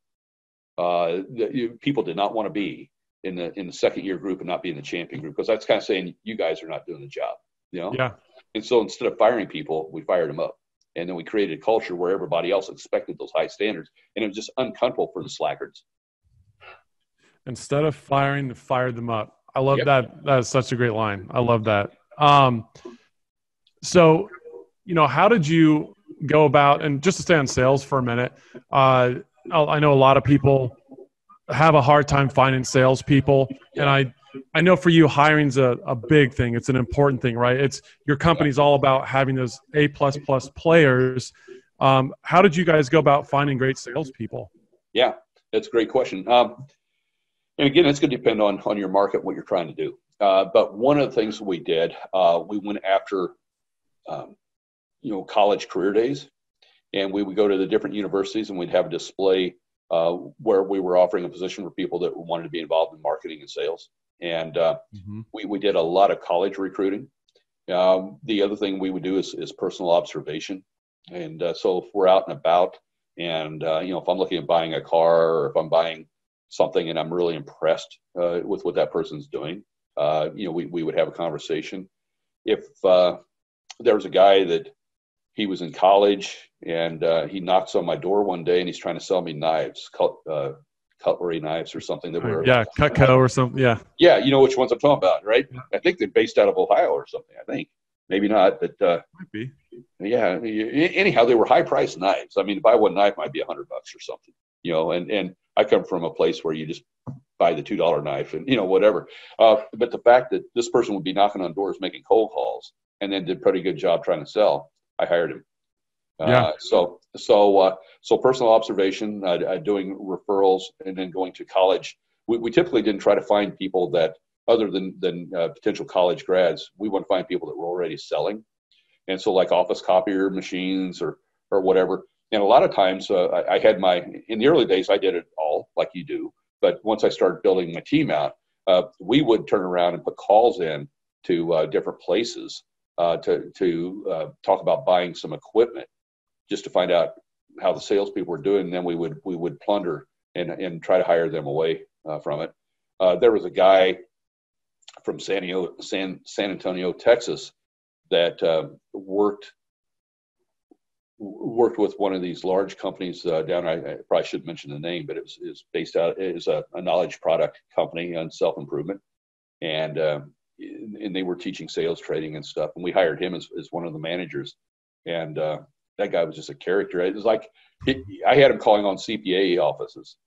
People did not want to be in the second year group and not be in the champion group, because that's kind of saying you guys are not doing the job, Yeah. And so instead of firing people, we fired them up, and then we created a culture where everybody else expected those high standards, and it was just uncomfortable for the slackards. Instead of firing, they fired them up. I love that. That is such a great line. I love that. So, how did you go about, and just to stay on sales for a minute, I know a lot of people have a hard time finding salespeople, and I know for you, hiring's a big thing. It's an important thing, right? It's your company's all about having those A++ players. How did you guys go about finding great salespeople? Yeah, that's a great question. And again, it's going to depend on your market, what you're trying to do. But one of the things we did, we went after, college career days, and we would go to the different universities and we'd have a display where we were offering a position for people that wanted to be involved in marketing and sales. And we did a lot of college recruiting. The other thing we would do is personal observation. And so if we're out and about and, if I'm looking at buying a car or if I'm buying something and I'm really impressed with what that person's doing, we would have a conversation. If there was a guy that he was in college and he knocks on my door one day and he's trying to sell me knives, cutlery knives or something that were Cutco or something. Yeah, you know which ones I'm talking about, right? I think they're based out of Ohio or something. I think maybe not, but might be. Yeah. Anyhow, they were high-priced knives. I mean, to buy one knife might be $100 or something. And I come from a place where you just buy the $2 knife and whatever. But the fact that this person would be knocking on doors, making cold calls, and then did a pretty good job trying to sell, I hired him. So personal observation, doing referrals, and then going to college. We typically didn't try to find people that, other than potential college grads, we want to find people that were already selling. And so like office copier machines or whatever. And a lot of times I had in the early days, I did it all like you do. But once I started building my team out, we would turn around and put calls in to different places to talk about buying some equipment, just to find out how the salespeople were doing. And then we would plunder and try to hire them away from it. There was a guy from San Antonio, Texas, that worked with one of these large companies down. I probably shouldn't mention the name, but it was based out. It was a knowledge product company on self-improvement, and they were teaching sales training and stuff. And we hired him as one of the managers, and that guy was just a character. It was like I had him calling on CPA offices,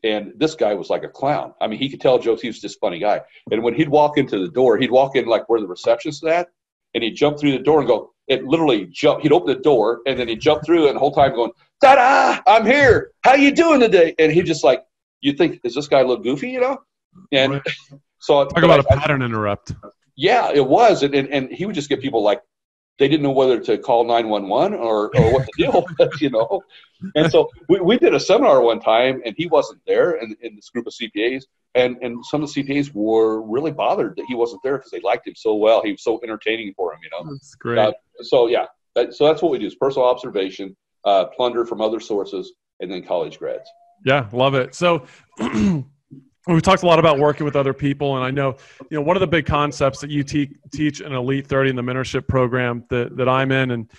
and this guy was like a clown. I mean, he could tell jokes. He was just a funny guy. And when he'd walk into the door, he'd walk in like where the receptionist is at, and he'd jump through the door and go. It literally jumped. He'd open the door and then he'd jump through, and the whole time going, "Ta-da! I'm here. How you doing today?" And he just like, you think, does this guy look goofy? And right. So talk about a pattern interrupt. Yeah, it was, and he would just get people like they didn't know whether to call 911 or what the deal was, And so we did a seminar one time, and he wasn't there, and in this group of CPAs, and some of the CPAs were really bothered that he wasn't there because they liked him so well. He was so entertaining for them, That's great. So that's what we do: is personal observation, plunder from other sources, and then college grads. Yeah, love it. So we've talked a lot about working with other people, and I know, one of the big concepts that you teach in Elite 30 in the mentorship program that I'm in, and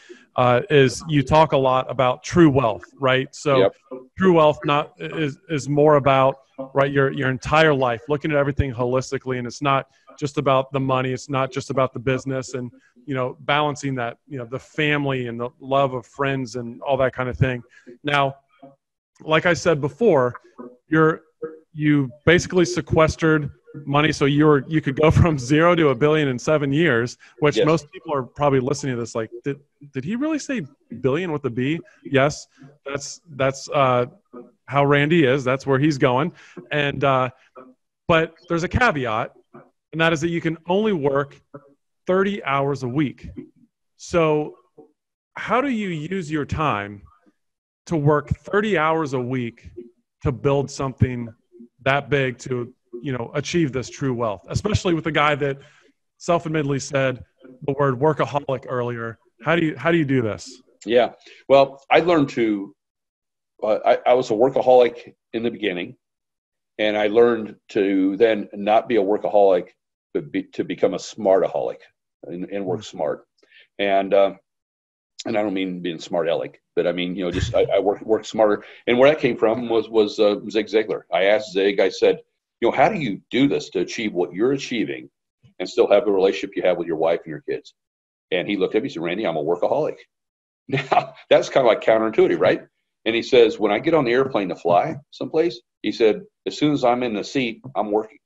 is you talk a lot about true wealth, right? So true wealth is more about, right, your entire life, looking at everything holistically, and it's not just about the money, it's not just about the business, and balancing that, the family and the love of friends and all that kind of thing. Now, like I said before, you basically sequestered money, so you could go from 0 to $1 billion in 7 years, which most people are probably listening to this like, did he really say billion with a B? Yes, that's how Randy is. That's where he's going. And but there's a caveat, and that is that you can only work 30 hours a week. So how do you use your time to work 30 hours a week to build something that big to, achieve this true wealth, especially with a guy that self-admittedly said the word workaholic earlier? How do you do this? Yeah. Well, I learned I was a workaholic in the beginning, and I learned to then not be a workaholic, but to become a smartaholic and work smart. And I don't mean being smart aleck, but I mean, just I work smarter. And where that came from was Zig Ziglar. I asked Zig, I said, how do you do this to achieve what you're achieving and still have the relationship you have with your wife and your kids? And he looked at me and said, "Randy, I'm a workaholic." Now, that's kind of like counterintuitive, right? And he says, when I get on the airplane to fly someplace, he said, as soon as I'm in the seat, I'm working.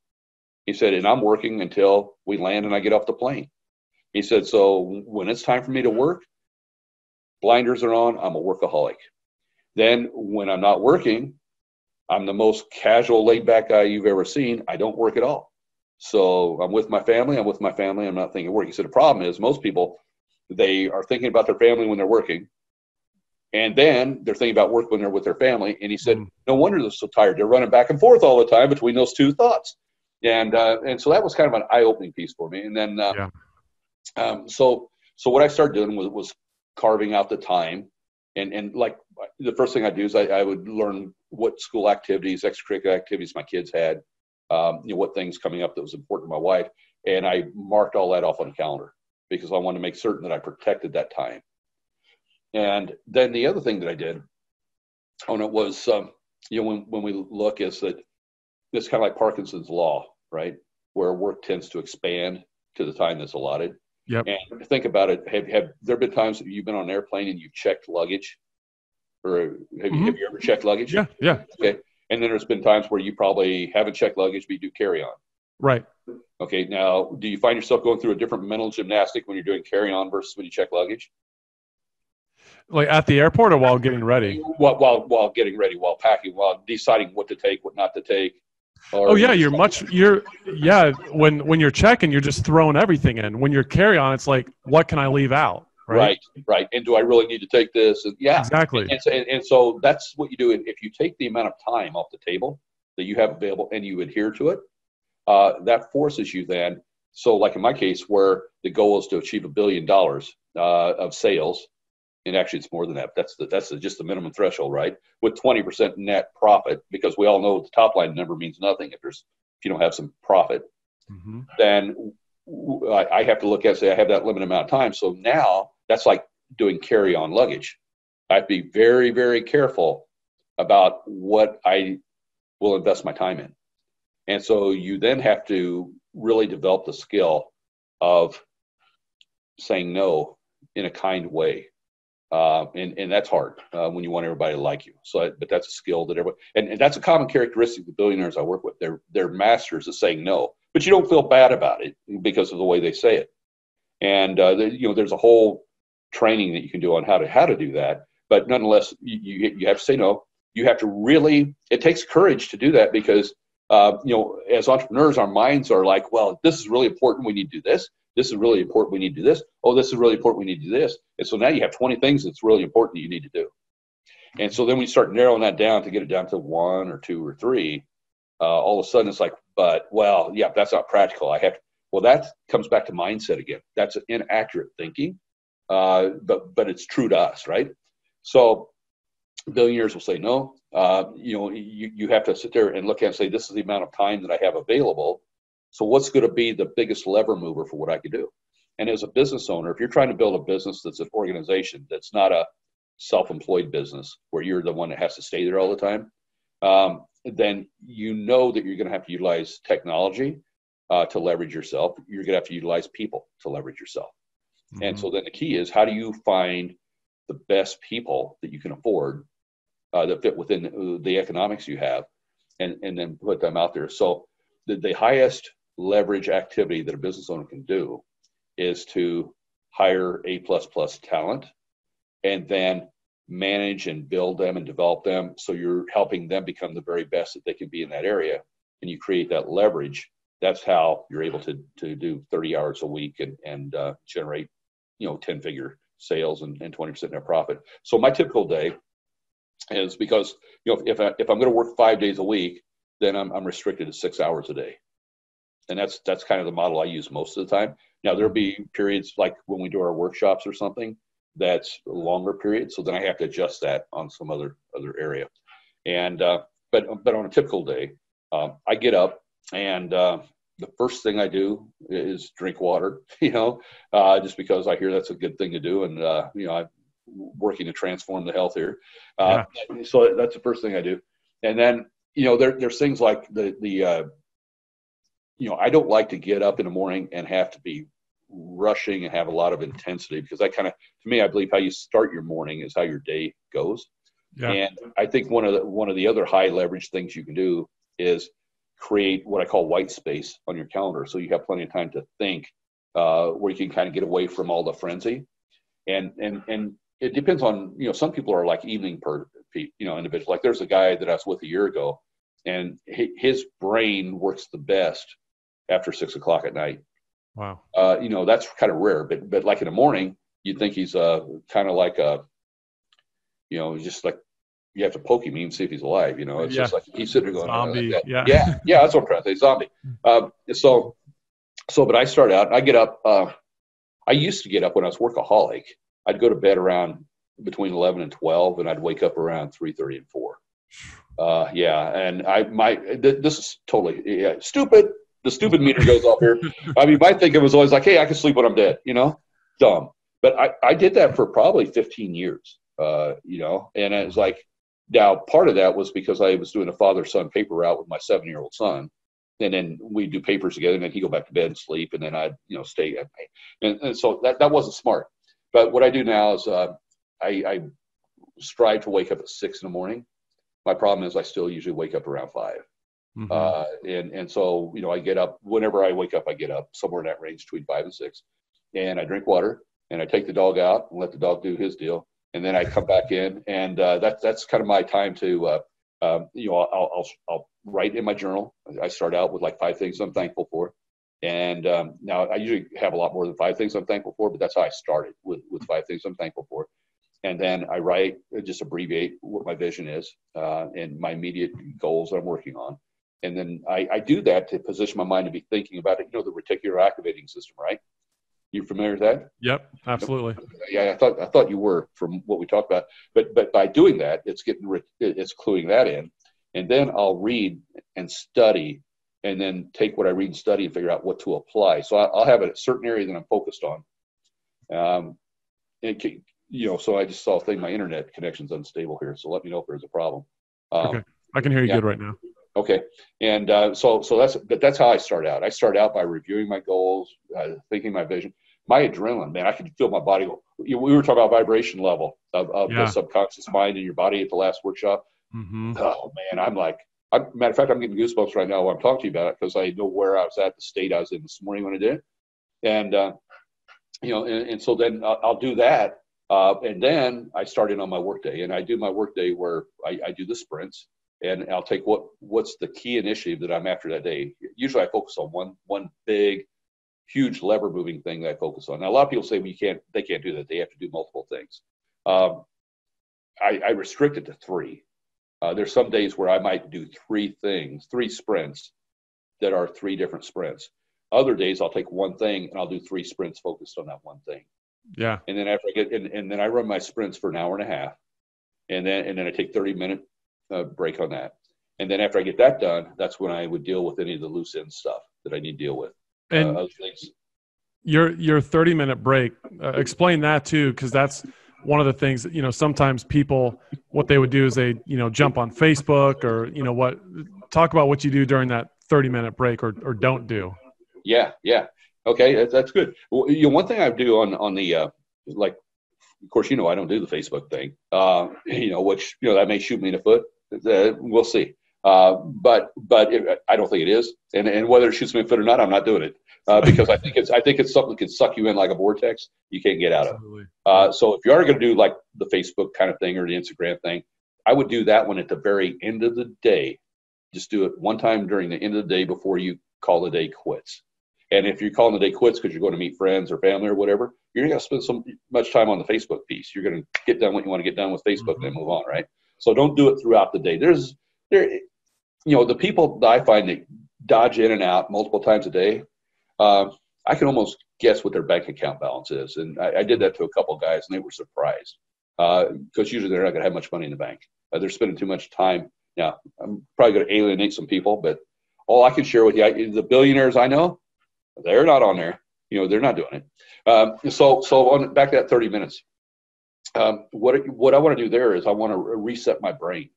He said, and I'm working until we land and I get off the plane. He said, so when it's time for me to work, blinders are on, I'm a workaholic. Then when I'm not working, I'm the most casual, laid-back guy you've ever seen. I don't work at all. So I'm with my family. I'm not thinking work. He said, the problem is most people, they are thinking about their family when they're working, And then they're thinking about work when they're with their family. And he said, no wonder they're so tired. They're running back and forth all the time between those two thoughts. And so that was kind of an eye-opening piece for me. And then, so what I started doing was carving out the time. And like the first thing I do is I would learn what school activities, extracurricular activities my kids had, what things coming up that was important to my wife. And I marked all that off on the calendar because I wanted to make certain that I protected that time. And then the other thing that I did on it was, when we look is that it's kind of like Parkinson's law, right? Where work tends to expand to the time that's allotted. Yep. And think about it. Have there been times that you've been on an airplane and you've checked luggage? Or have you ever checked luggage? Yeah. Okay. And then there's been times where you probably haven't checked luggage, but you do carry on. Right. Okay. Now, do you find yourself going through a different mental gymnastic when you're doing carry on versus when you check luggage? Like at the airport or while getting ready? While getting ready, while packing, while deciding what to take, what not to take. When you're checking, you're just throwing everything in. When you're carry on, it's like, what can I leave out? Right. And do I really need to take this? And exactly. And so that's what you do. If you take the amount of time off the table that you have available and you adhere to it, that forces you then. So like in my case, where the goal is to achieve $1 billion of sales, and actually it's more than that. That's just the minimum threshold, right? With 20% net profit, because we all know the top line number means nothing if you don't have some profit. Then I have to look at and say I have that limited amount of time. So now that's like doing carry on luggage. I have to be very, very careful about what I will invest my time in. And so you then have to really develop the skill of saying no in a kind way. And that's hard when you want everybody to like you. But that's a skill that everybody, and that's a common characteristic of the billionaires I work with. They're masters at saying no, but you don't feel bad about it because of the way they say it. And there's a whole training that you can do on how to do that. But nonetheless, you have to say no. You have to really. It takes courage to do that because as entrepreneurs, our minds are like, well, this is really important. We need to do this. This is really important. We need to do this. Oh, this is really important. We need to do this. And so now you have 20 things that's really important that you need to do. And so then we start narrowing that down to get it down to 1 or 2 or 3. All of a sudden it's like, that's not practical. Well, that comes back to mindset again. That's inaccurate thinking, but it's true to us, right? So billionaires will say no. You have to sit there and look at and say, this is the amount of time that I have available. So what's going to be the biggest lever mover for what I could do? And as a business owner, if you're trying to build a business that's an organization, that's not a self-employed business where you're the one that has to stay there all the time, then you know that you're going to have to utilize technology to leverage yourself. You're going to have to utilize people to leverage yourself. And so then the key is, how do you find the best people that you can afford that fit within the economics you have, and then put them out there. So the highest leverage activity that a business owner can do is to hire A++ talent and then manage and build them and develop them. So you're helping them become the very best that they can be in that area. And you create that leverage. That's how you're able to do 30 hours a week and generate, 10-figure sales and 20% net profit. So my typical day is, because, if I'm going to work 5 days a week, then I'm restricted to 6 hours a day. And that's kind of the model I use most of the time. Now, there'll be periods like when we do our workshops or something that's a longer period. So then I have to adjust that on some other area. And, but on a typical day, I get up and the first thing I do is drink water, just because I hear that's a good thing to do. And, I'm working to transform the health here. So that's the first thing I do. And then, there's things like I don't like to get up in the morning and have to be rushing and have a lot of intensity, because to me, I believe how you start your morning is how your day goes. Yeah. And I think one of the other high leverage things you can do is create what I call white space on your calendar. So you have plenty of time to think, where you can kind of get away from all the frenzy. And it depends on, some people are like evening individuals. Like there's a guy that I was with a year ago, and his brain works the best after 6 o'clock at night. Wow. That's kind of rare, but like in the morning, you'd think he's kind of like just like you have to poke him and see if he's alive. It's just like he's sitting there going, zombie. Yeah, that's what I'm trying to say, zombie. But I start out, I get up. I used to get up when I was workaholic. I'd go to bed around between 11 and 12, and I'd wake up around 3:30 and 4. And this is totally stupid. The stupid meter goes off here. I mean, my thinking was always like, hey, I can sleep when I'm dead, dumb. But I did that for probably 15 years, and it was like, now part of that was because I was doing a father-son paper route with my 7-year-old son. And then we'd do papers together, and then he'd go back to bed and sleep, and then I'd, stay. And so that wasn't smart. But what I do now is I strive to wake up at 6 in the morning. My problem is I still usually wake up around 5. And so, I get up, whenever I wake up, I get up somewhere in that range between 5 and 6. And I drink water, and I take the dog out and let the dog do his deal. And then I come back in, and that's kind of my time to I'll write in my journal. I start out with like 5 things I'm thankful for. And now I usually have a lot more than 5 things I'm thankful for, but that's how I started with 5 things I'm thankful for. And then I write, just abbreviate what my vision is and my immediate goals that I'm working on. And then I do that to position my mind to be thinking about it, the reticular activating system, right? You familiar with that? Yep, absolutely. Yeah, I thought you were, from what we talked about. But by doing that, it's cluing that in, and then I'll read and study, and then take what I read and study and figure out what to apply. So I'll have a certain area that I'm focused on. So I just saw a thing. My internet connection's unstable here, so let me know if there's a problem. Okay, I can hear you good right now. Okay, and so that's how I start out. I start out by reviewing my goals, thinking my vision. My adrenaline, man, I can feel my body. We were talking about vibration level of the subconscious mind in your body at the last workshop. Oh man, matter of fact, I'm getting goosebumps right now while I'm talking to you about it, because I know where I was at, the state I was in this morning when I did it. And and so then I'll do that, and then I start in on my workday, and I do my workday where I do the sprints. And I'll take what's the key initiative that I'm after that day. Usually I focus on one big, huge lever moving thing that I focus on. Now, a lot of people say, well, they can't do that. They have to do multiple things. I restrict it to 3. There's some days where I might do 3 sprints that are 3 different sprints. Other days I'll take one thing and I'll do 3 sprints focused on that one thing. Yeah. And then after I get, and then I run my sprints for an hour and a half, and then I take 30-minute break on that. And then after I get that done, that's when I would deal with any of the loose end stuff that I need to deal with. And other things. Your 30-minute break, explain that too, because that's one of the things that, sometimes people, what they would do is they, jump on Facebook or, talk about what you do during that 30-minute break or don't do. Yeah. Okay. That's good. Well, one thing I do on the, like, of course, I don't do the Facebook thing, which, that may shoot me in the foot. We'll see. But I don't think it is. And whether it shoots me in the foot or not, I'm not doing it. Because I think it's something that can suck you in like a vortex you can't get out of. So if you are going to do like the Facebook kind of thing or the Instagram thing, I would do that one at the very end of the day. Just do it one time during the end of the day before you call the day quits. And if you're calling the day quits because you're going to meet friends or family or whatever, you're not going to spend so much time on the Facebook piece. You're going to get done what you want to get done with Facebook and then move on, right? So don't do it throughout the day. The people that I find that dodge in and out multiple times a day, I can almost guess what their bank account balance is. And I did that to a couple of guys, and they were surprised because usually they're not going to have much money in the bank. They're spending too much time. Now, I'm probably going to alienate some people, but all I can share with you, the billionaires I know, they're not on there. They're not doing it. So on back to that 30 minutes. What I want to do there is I want to reset my brain.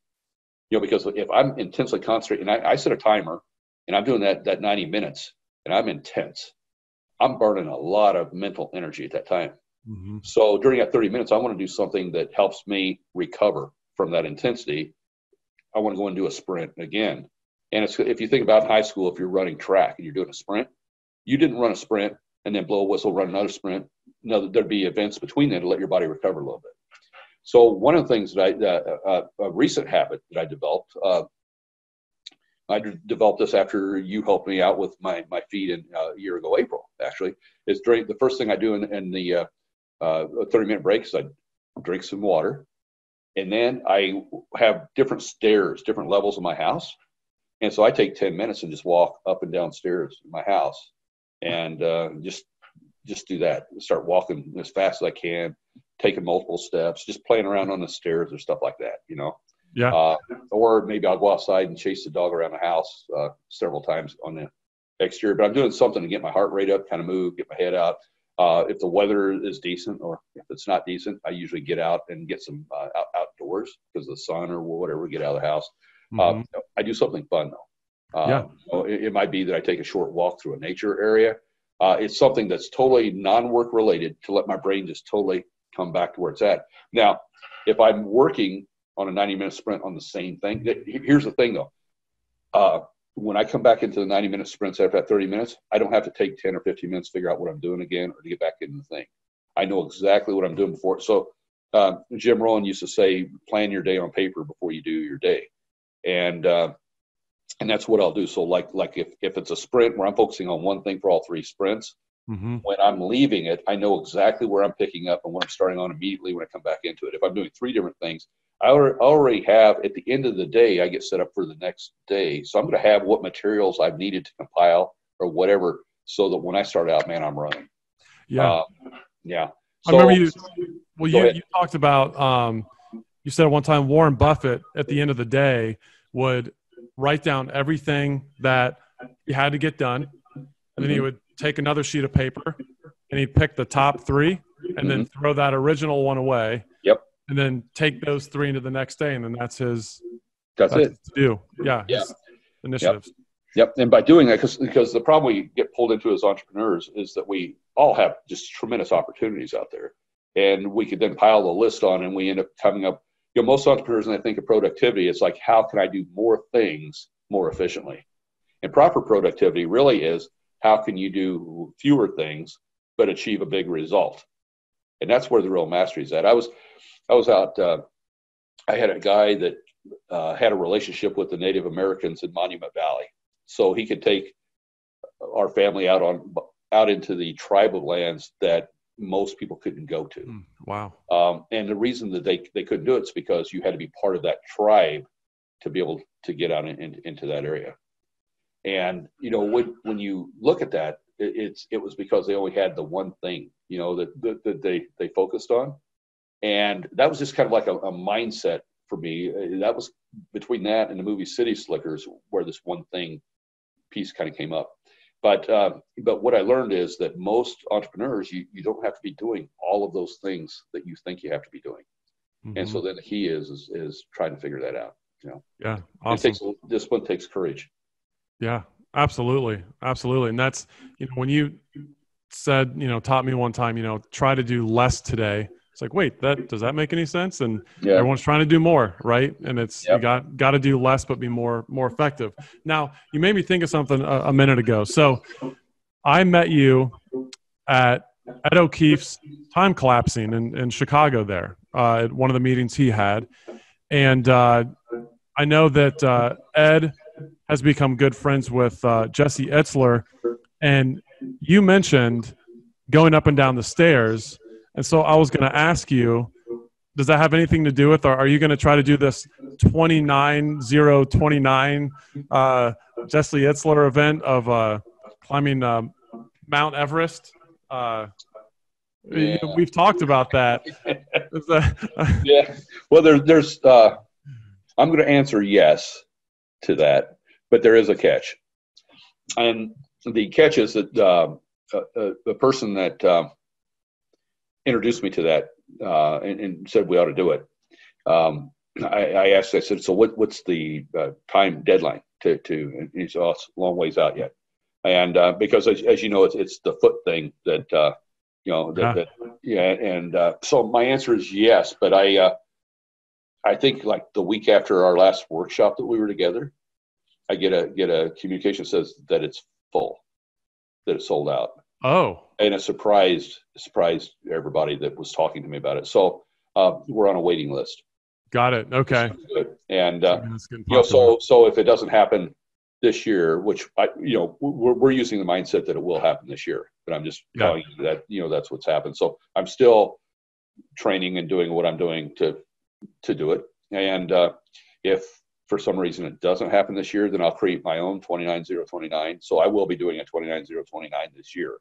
Because if I'm intensely concentrating, and I set a timer, and I'm doing that 90 minutes, and I'm intense, I'm burning a lot of mental energy at that time. So during that 30 minutes, I want to do something that helps me recover from that intensity. I want to go and do a sprint again. And if you think about in high school, if you're running track and you're doing a sprint, you didn't run a sprint and then blow a whistle, run another sprint. No, there'd be events between them to let your body recover a little bit. So one of the things that a recent habit that I developed, this after you helped me out with my feed in a year ago, April, actually, is during the first thing I do in the 30-minute break is I drink some water. And then I have different stairs, different levels of my house. And so I take 10 minutes and just walk up and down stairs in my house and just do that. Start walking as fast as I can, taking multiple steps, just playing around on the stairs or stuff like that, you know. Yeah. Or maybe I'll go outside and chase the dog around the house several times on the exterior. But I'm doing something to get my heart rate up, kind of move, get my head out. If the weather is decent, or if it's not decent, I usually get out and get some outdoors because of the sun or whatever, get out of the house. I do something fun though. So it might be that I take a short walk through a nature area. It's something that's totally non-work related to let my brain just totally come back to where it's at. Now, if I'm working on a 90-minute sprint on the same thing, here's the thing though. When I come back into the 90-minute sprints after that 30 minutes, I don't have to take 10 or 15 minutes to figure out what I'm doing again or to get back into the thing. I know exactly what I'm doing before. So Jim Rohn used to say, plan your day on paper before you do your day. And that's what I'll do. So like if it's a sprint where I'm focusing on one thing for all 3 sprints, when I'm leaving it, I know exactly where I'm picking up and what I'm starting on immediately when I come back into it. If I'm doing 3 different things, I already have, at the end of the day, I get set up for the next day. So I'm going to have what materials I've needed to compile or whatever, so that when I start out, man, I'm running. Yeah. Yeah. I remember you talked about, you said at one time Warren Buffett at the end of the day would write down everything that he had to get done. And then he would take another sheet of paper and he'd pick the top 3 and then throw that original one away. Yep. And then take those 3 into the next day. And then that's it. To do. Yeah. His initiatives. Yep. And by doing that, because the problem we get pulled into as entrepreneurs is that we all have just tremendous opportunities out there. And we could then pile the list on and we end up coming up, most entrepreneurs, when they think of productivity, it's like, how can I do more things more efficiently? And proper productivity really is, how can you do fewer things but achieve a big result? And that's where the real mastery is at. I was out, I had a guy that had a relationship with the Native Americans in Monument Valley. So he could take our family out into the tribal lands that most people couldn't go to. Wow. And the reason that they couldn't do it is because you had to be part of that tribe to be able to get out into that area. And, when you look at that, it was because they only had the one thing, that they focused on. And that was just kind of like a mindset for me. That was between that and the movie City Slickers, where this one thing piece kind of came up. But what I learned is that most entrepreneurs, you don't have to be doing all of those things that you think you have to be doing. And so then the key is trying to figure that out. Yeah. Awesome. It takes discipline, takes courage. Yeah, absolutely. Absolutely. And that's, when you said, taught me one time, try to do less today. It's like, wait, does that make any sense? And everyone's trying to do more, right? And it's, you got to do less, but be more effective. Now, you made me think of something a minute ago. So I met you at Ed O'Keefe's time collapsing in Chicago there at one of the meetings he had. And I know that Ed has become good friends with Jesse Itzler. And you mentioned going up and down the stairs. And so I was going to ask you, does that have anything to do with, or are you going to try to do this 29-0-29 Jesse Itzler event of climbing Mount Everest? We've talked about that. Yeah. Well, there's I'm going to answer yes to that, but there is a catch. And the catch is that the person that introduced me to that and said we ought to do it. I asked, I said, so what's the time deadline to and he said, oh, it's a long ways out yet. And because as you know, it's the foot thing that, so my answer is yes, but I think like the week after our last workshop that we were together, I get a communication that says that it's full, that it's sold out. Oh. And it surprised everybody that was talking to me about it. So we're on a waiting list. Got it. Okay. And so if it doesn't happen this year, which we're using the mindset that it will happen this year, but I'm just telling you that that's what's happened. So I'm still training and doing what I'm doing to to do it. And if for some reason it doesn't happen this year, then I'll create my own 29029. So I will be doing a 29029 this year.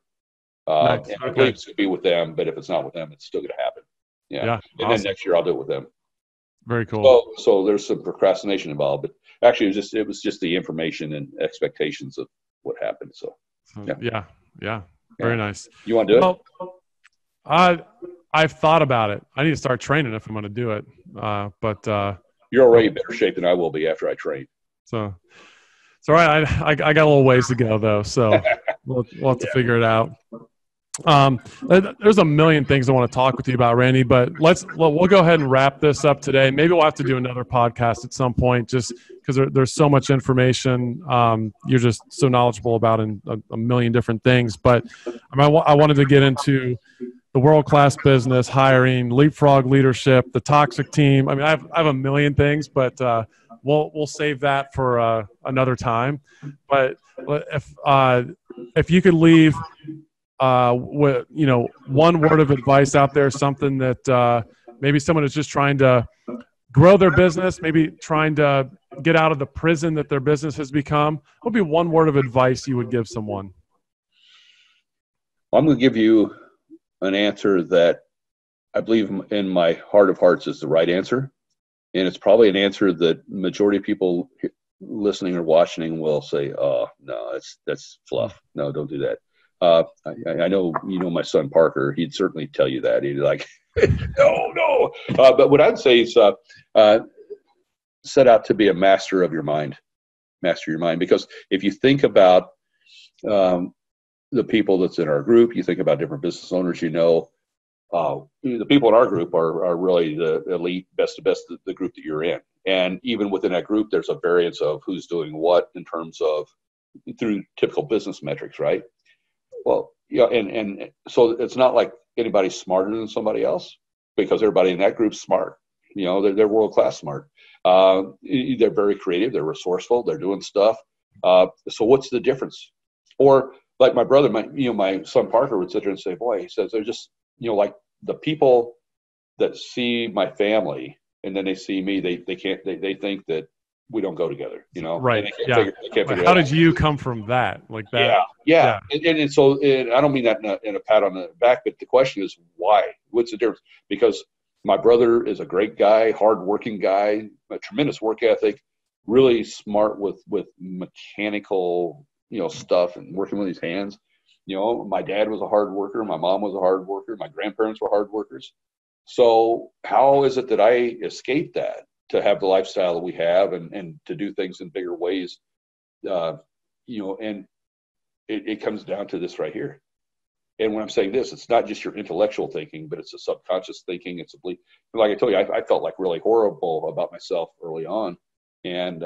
Nice. And I Okay. believe it's going to be with them, but if it's not with them, it's still going to happen. Yeah. Yeah. And then next year I'll do it with them. Very cool. So there's some procrastination involved, but actually it was just the information and expectations of what happened. So yeah. Very nice. You want to do it? I've thought about it. I need to start training if I'm going to do it. But you're already in better shape than I will be after I train. So it's all right. I got a little ways to go though, so we'll have to figure it out. There's a million things I want to talk with you about, Randy, but we'll go ahead and wrap this up today. Maybe we'll have to do another podcast at some point, just because there's so much information. You're just so knowledgeable about in a million different things. But I wanted to get into the world-class business, hiring, leapfrog leadership, the toxic team. I mean, I have a million things, but we'll save that for another time. But if you could leave with one word of advice out there, something that maybe someone is just trying to grow their business, maybe trying to get out of the prison that their business has become, what would be one word of advice you would give someone? I'm going to give you an answer that I believe in my heart of hearts is the right answer. And it's probably an answer that majority of people listening or watching will say, oh, no, that's fluff. No, don't do that. I know, my son Parker, he'd certainly tell you that. He'd like, no. But what I'd say is set out to be a master of your mind. Master your mind. Because if you think about the people that's in our group, you think about different business owners, the people in our group are really the elite, best of best, the group that you're in. And even within that group, there's a variance of who's doing what in terms of through typical business metrics, right? Well, and so it's not like anybody's smarter than somebody else because everybody in that group's smart. They're world-class smart. They're very creative. They're resourceful. They're doing stuff. So what's the difference? Or like my brother, my son Parker would sit there and say, boy, he says, they're just, like the people that see my family and then they see me, they think that we don't go together, Right. They can't figure How it out. did you come from that? Like that? Yeah. And so I don't mean that in a pat on the back, but the question is why? What's the difference? Because my brother is a great guy, hardworking guy, a tremendous work ethic, really smart with mechanical, stuff and working with his hands. My dad was a hard worker. My mom was a hard worker. My grandparents were hard workers. So how is it that I escaped that to have the lifestyle that we have and to do things in bigger ways? And it comes down to this right here. And when I'm saying this, it's not just your intellectual thinking, but it's a subconscious thinking. It's a belief. Like I told you, I felt like really horrible about myself early on. And,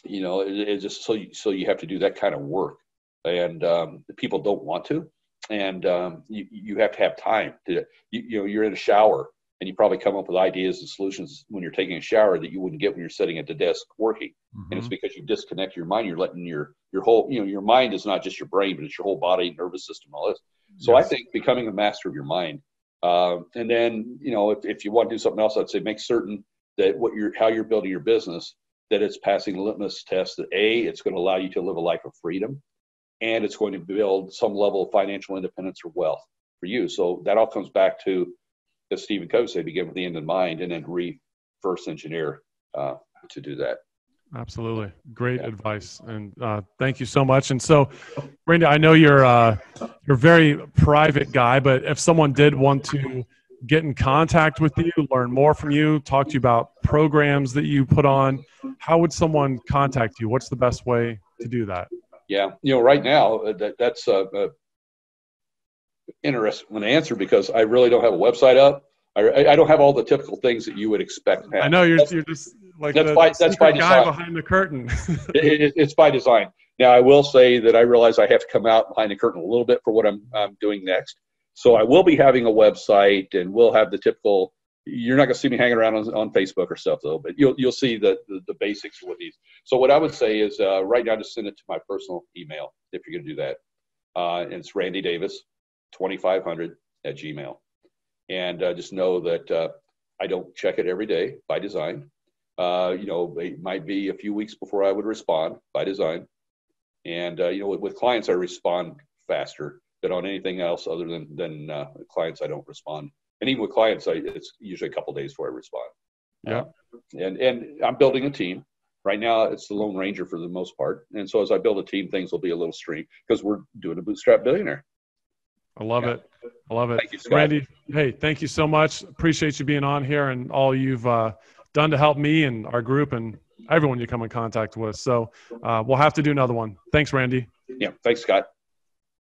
it's just so you have to do that kind of work. And the people don't want to. And you have to have time to, you're in a shower and you probably come up with ideas and solutions when you're taking a shower that you wouldn't get when you're sitting at the desk working. Mm-hmm. And it's because you disconnect your mind. You're letting your whole, your mind is not just your brain, but it's your whole body, nervous system, all this. So yes. I think becoming a master of your mind. And then, if you want to do something else, I'd say make certain that how you're building your business, that it's passing the litmus test, that it's going to allow you to live a life of freedom. And it's going to build some level of financial independence or wealth for you. So that all comes back to, as Stephen Covey said, begin with the end in mind and then reverse engineer to do that. Absolutely. Great advice. And thank you so much. And so, Randy, I know you're a very private guy, but if someone did want to get in contact with you, learn more from you, talk to you about programs that you put on, how would someone contact you? What's the best way to do that? Yeah, right now that's interesting answer because I really don't have a website up. I don't have all the typical things that you would expect to have. I know you're just like that's by design. Guy behind the curtain. It's by design. Now I will say that I realize I have to come out behind the curtain a little bit for what I'm doing next. So I will be having a website and we'll have the typical. You're not going to see me hanging around on Facebook or stuff though, but you'll see the basics of what these. So what I would say is right now just send it to my personal email if you're going to do that. And it's Randy Davis 2500 @gmail. And just know that I don't check it every day by design. It might be a few weeks before I would respond by design. And, with clients, I respond faster than on anything else other than clients. I don't respond. And even with clients, it's usually a couple of days before I respond. Yeah. And I'm building a team. Right now, it's the Lone Ranger for the most part. And so as I build a team, things will be a little stream because we're doing a Bootstrap Billionaire. I love it. I love it. Thank you, Scott. Randy, hey, thank you so much. Appreciate you being on here and all you've done to help me and our group and everyone you come in contact with. So we'll have to do another one. Thanks, Randy. Yeah. Thanks, Scott.